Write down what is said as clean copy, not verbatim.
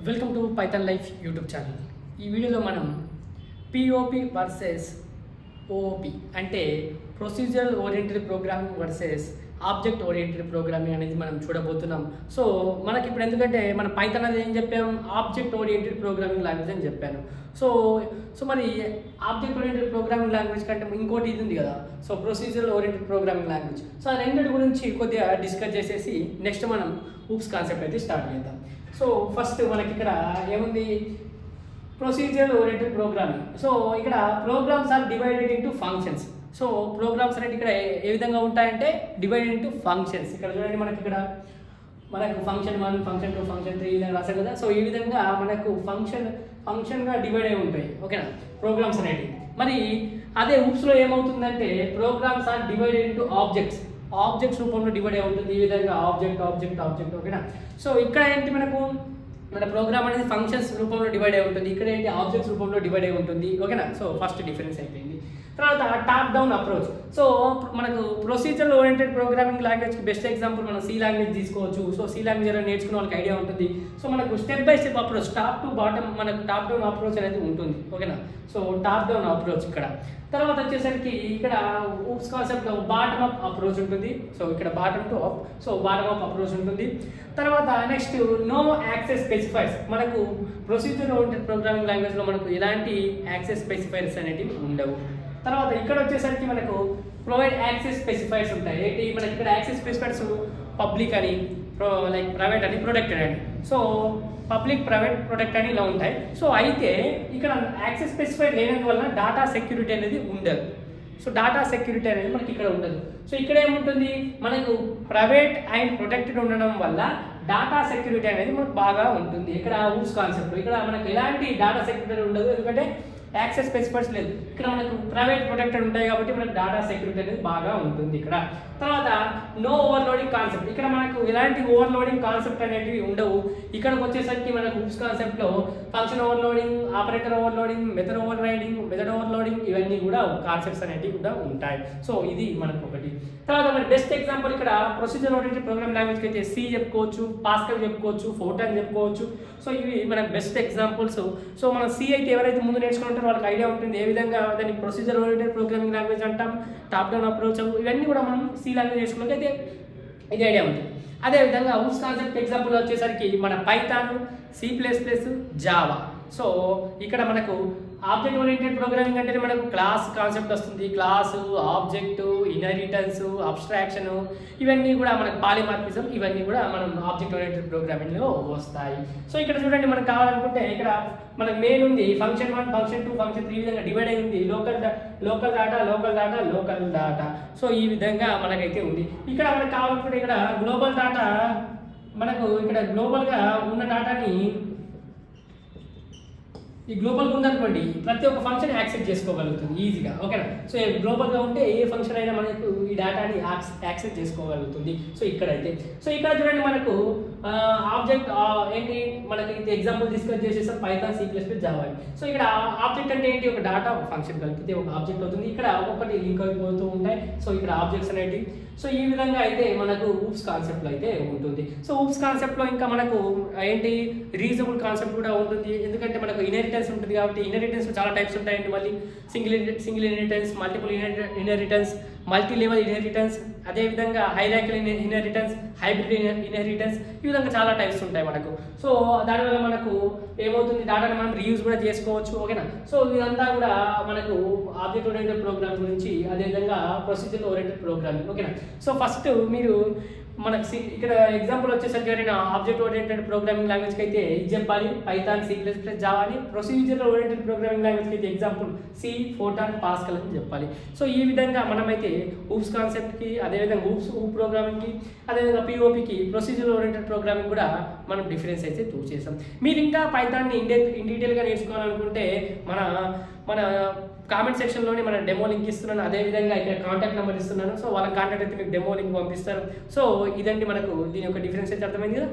Welcome to Python life YouTube channel. ఈ వీడియోలో మనం పిఓపి వర్సెస్ ఓఓపి అంటే procedural oriented programming versus object oriented programming అనేది మనం చూడబోతున్నాం. సో మనకి ఇప్పుడు ఎందుకంటే మన పైథాన్ అనేది ఏం చెప్పాము, ఆబ్జెక్ట్ ఓరియంటెడ్ ప్రోగ్రామింగ్ లాంగ్వేజ్ అని చెప్పాను. సో మరి ఆబ్జెక్ట్ ఓరియంటెడ్ ప్రోగ్రామింగ్ లాంగ్వేజ్ కంటే ఇంకోటి ఇది ఉంది కదా, so procedural oriented programming language. So ఆ రెండింటి గురించి కొద్దిగా డిస్కస్ చేసేసి నెక్స్ట్ మనం ఊప్స్ కాన్సెప్ట్ అయితే స్టార్ట్ చేద్దాం. సో ఫస్ట్ మనకి ఇక్కడ ఏముంది, ప్రొసీజరల్ ఓరియంటెడ్ ప్రోగ్రామింగ్. సో ఇక్కడ programs are divided into functions. So programs అనేది ఇక్కడ ఏ విధంగా ఉంటాయంటే డివైడెడ్ ఇంటూ ఫంక్షన్స్. ఇక్కడ చూడండి మనకి ఇక్కడ ఫంక్షన్ 1, ఫంక్షన్ 2, ఫంక్షన్ 3 ఇలా రాశారు కదా. సో ఈ విధంగా మనకు ఫంక్షన్గా డివైడ్ అయి ఉంటాయి, ఓకేనా, ప్రోగ్రామ్స్ అనేవి. మరి అదే ఊప్స్లో ఏమవుతుందంటే programs are divided into objects రూపంలో డివైడ్ అయి ఉంటుంది. ఈ విధంగా ఆబ్జెక్ట్, ఓకేనా. సో ఇక్కడ ఏంటి మన ప్రోగ్రామ్ అనేది ఫంక్షన్స్ రూపంలో డివైడ్ అయి ఉంటుంది, ఇక్కడ ఏంటి ఆబ్జెక్ట్స్ రూపంలో డివైడ్ అయి ఉంటుంది, ఓకేనా. సో ఫస్ట్ డిఫరెన్స్ అయిపోయింది. తర్వాత టాప్ డౌన్ అప్రోచ్. సో మనకు ప్రొసీజరల్ ఓరియంటెడ్ ప్రోగ్రామింగ్ లాంగ్వేజ్కి బెస్ట్ ఎగ్జాంపుల్ మనం సి లాంగ్వేజ్ తీసుకోవచ్చు. సో సి లాంగ్వేజ్ నేర్చుకునే వాళ్ళకి ఐడియా ఉంటుంది. సో మనకు step by step approach, top to bottom మనకు టాప్ డౌన్ అప్రోచ్ అనేది ఉంటుంది, ఓకేనా. సో టాప్ డౌన్ అప్రోచ్ ఇక్కడ. తర్వాత వచ్చేసరికి ఇక్కడ ఊప్స్ కాన్సెప్ట్లో బాటమ్ అప్ అప్రోచ్ ఉంటుంది. సో ఇక్కడ bottom to up, so bottom up approach ఉంటుంది. తర్వాత నెక్స్ట్ నో యాక్సెస్ స్పెసిఫైర్స్. మనకు ప్రొసీజరల్ ఓరియంటెడ్ ప్రోగ్రామింగ్ లాంగ్వేజ్లో మనకు ఎలాంటి యాక్సెస్ స్పెసిఫైర్స్ అనేటివి ఉండవు. తర్వాత ఇక్కడ వచ్చేసరికి మనకు ప్రొవైడ్ యాక్సెస్ స్పెసిఫైర్స్ ఉంటాయి. ఏంటి మనకి ఇక్కడ యాక్సెస్ స్పెసిఫైర్స్ పబ్లిక్ అని, లైక్ ప్రైవేట్ అని, ప్రొటెక్టెడ్ అని. సో పబ్లిక్, ప్రైవేట్, ప్రొటెక్ట్ అని ఇలా ఉంటాయి. సో అయితే ఇక్కడ యాక్సెస్ స్పెసిఫైర్ లేనందువల్ల డాటా సెక్యూరిటీ అనేది ఉండదు. సో డాటా సెక్యూరిటీ అనేది మనకి ఇక్కడ ఉండదు. సో ఇక్కడ ఏముంటుంది, మనకు ప్రైవేట్ అండ్ ప్రొటెక్టెడ్ ఉండడం వల్ల డాటా సెక్యూరిటీ అనేది మనకు బాగా ఉంటుంది. ఇక్కడ ఊప్స్ కాన్సెప్ట్ ఇక్కడ మనకు ఎలాంటి డాటా సెక్యూరిటీ ఉండదు, ఎందుకంటే యాక్సెస్ స్పెసిఫైర్స్ లేదు. ఇక్కడ మనకు ప్రైవేట్ ప్రొటెక్టెడ్ ఉంటాయి కాబట్టి మనకు డాటా సెక్యూరిటీ అనేది బాగా ఉంటుంది ఇక్కడ. తర్వాత నో ఓవర్లోడింగ్ కాన్సెప్ట్. ఇక్కడ మనకు ఎలాంటి ఓవర్లోడింగ్ కాన్సెప్ట్ అనేటివి ఉండవు. ఇక్కడికి వచ్చేసరికి మనకు ఊప్స్ కాన్సెప్ట్లో function overloading, operator overloading, method overloading ఇవన్నీ కూడా కాన్సెప్ట్స్ అనేటివి కూడా ఉంటాయి. సో ఇది మనకు ఒకటి. తర్వాత మన బెస్ట్ ఎగ్జాంపుల్ ఇక్కడ ప్రొసీజర్ ఓరియంటెడ్ ప్రోగ్రామ్ లాంగ్వేజ్కి అయితే సి చెప్పుకోవచ్చు, పాస్కల్ చెప్పుకోవచ్చు, ఫోర్టాన్ చెప్పుకోవచ్చు. సో ఇవి మనకు బెస్ట్ ఎగ్జాంపుల్స్. సో మనం సి అయితే ఎవరైతే ముందు నేర్చుకుంటారో వాళ్ళకి ఐడియా ఉంటుంది ఏ విధంగా దాన్ని ప్రొసీజర్ ఓరియంటెడ్ ప్రోగ్రామింగ్ లాంగ్వేజ్ అంటాం, టాప్ డౌన్ అప్రోచ్, ఇవన్నీ కూడా మనం సి లాంగ్వేజ్ నేర్చుకున్నట్టు అయితే ఇది ఐడియా ఉంటుంది. అదేవిధంగా ఊప్స్ కాన్సెప్ట్ ఎగ్జాంపుల్ వచ్చేసరికి మన పైథాన్, C++, జావా. సో ఇక్కడ మనకు ఆబ్జెక్ట్ ఓరియంటెడ్ ప్రోగ్రామింగ్ అంటే మనకు క్లాస్ కాన్సెప్ట్ వస్తుంది. క్లాసు, ఆబ్జెక్టు, ఇన్హెరిటెన్స్, అబ్స్ట్రాక్షన్, ఇవన్నీ కూడా మనకు పాలిమార్ఫిజం, ఇవన్నీ కూడా మనం ఆబ్జెక్ట్ ఓరియంటెడ్ ప్రోగ్రామింగ్లో వస్తాయి. సో ఇక్కడ చూడండి మనకు కావాలనుకుంటే ఇక్కడ మనకు మెయిన్ ఉంది ఫంక్షన్ 1, ఫంక్షన్ 2, ఫంక్షన్ 3 ఈ విధంగా డివైడ్ అయి ఉంది. Local data. సో ఈ విధంగా మనకైతే ఉంది. ఇక్కడ మనకు కావాలనుకుంటే ఇక్కడ గ్లోబల్ డాటా, మనకు ఇక్కడ గ్లోబల్గా ఉన్న డాటాని ఈ గ్లోబల్గా ఉందనుకోండి ప్రతి ఒక్క ఫంక్షన్ యాక్సెస్ చేసుకోగలుగుతుంది ఈజీగా, ఓకేనా. సో గ్లోబల్గా ఉంటే ఏ ఫంక్షన్ అయినా మనకు ఈ డేటాని యాక్సెస్ చేసుకోగలుగుతుంది. సో ఇక్కడైతే ఇక్కడ చూడండి మనకు ఆబ్జెక్ట్ ఏంటి, మనకి ఎగ్జాంపుల్ డిస్కస్ చేసేసాం పైథాన్, C++, జావా. సో ఇక్కడ ఆబ్జెక్ట్ అంటే ఏంటి, ఒక డేటా ఒక ఫంక్షన్ కలిపితే ఒక ఆబ్జెక్ట్ అవుతుంది. ఇక్కడ ఒక్కొక్కటి లింక్ అయిపోతూ ఉంటాయి. సో ఇక్కడ ఆబ్జెక్ట్స్ అనేవి. సో ఈ విధంగా అయితే మనకు ఊప్స్ కాన్సెప్ట్లో అయితే ఉంటుంది. సో ఊప్స్ కాన్సెప్ట్లో ఇంకా మనకు ఏంటి రీజనబుల్ కాన్సెప్ట్ కూడా ఉంటుంది, ఎందుకంటే మనకు ఇన్హెరిటెన్స్ ఉంటుంది కాబట్టి. ఇన్హెరిటెన్స్ చాలా టైప్స్ ఉంటాయండి. మళ్ళీ single inheritance, multiple inheritance, multi level inheritance, అదేవిధంగా హైరార్కికల్ ఇన్హెరిటెన్స్, హైబ్రిడ్ ఇన్హెరిటెన్స్, ఈ విధంగా చాలా టైప్స్ ఉంటాయి మనకు. సో దానివల్ల మనకు ఏమవుతుంది, డేటాను మనం రీయూజ్ కూడా చేసుకోవచ్చు, ఓకేనా. సో ఇదంతా కూడా మనకు ఆబ్జెక్ట్ ఓరియంటెడ్ ప్రోగ్రామ్ గురించి, అదేవిధంగా ప్రొసీజర్ ఓరియంటెడ్ ప్రోగ్రామింగ్, ఓకేనా. సో ఫస్ట్ మీరు మనకి ఇక్కడ ఎగ్జాంపుల్ వచ్చేసరికి ఎవరైనా ఆబ్జెక్ట్ ఓరియంటెడ్ ప్రోగ్రామింగ్ లాంగ్వేజ్కి అయితే ఇది చెప్పాలి పైథాన్, C++, జావా అని. ప్రొసీజర్ ఓరియంటెడ్ ప్రోగ్రామింగ్ లాంగ్వేజ్కి అయితే ఎగ్జాంపుల్ సి, ఫోర్టాన్, పాస్కల్ అని చెప్పాలి. సో ఈ విధంగా మనమైతే ఊప్స్ కాన్సెప్ట్కి, అదేవిధంగా ఊప్ ప్రోగ్రామింగ్కి, అదేవిధంగా పిఓపికి, ప్రొసీజర్ ఓరియంటెడ్ ప్రోగ్రామింగ్ కూడా మనం డిఫరెన్స్ అయితే చూసేసాం. మీరు ఇంకా పైథాన్ని ఇన్ డీటెయిల్గా నేర్చుకోవాలనుకుంటే మన కామెంట్ సెక్షన్లోనే మన డెమో లింక్ ఇస్తున్నాను, అదేవిధంగా ఇక్కడ కాంటాక్ట్ నెంబర్ ఇస్తున్నాను. సో వాళ్ళ కాంటాక్ట్ అయితే మీకు డెమో లింక్ పంపిస్తారు. సో ఇదండి మనకు దీని యొక్క డిఫరెన్స్ అయితే అర్థమైంది కదా.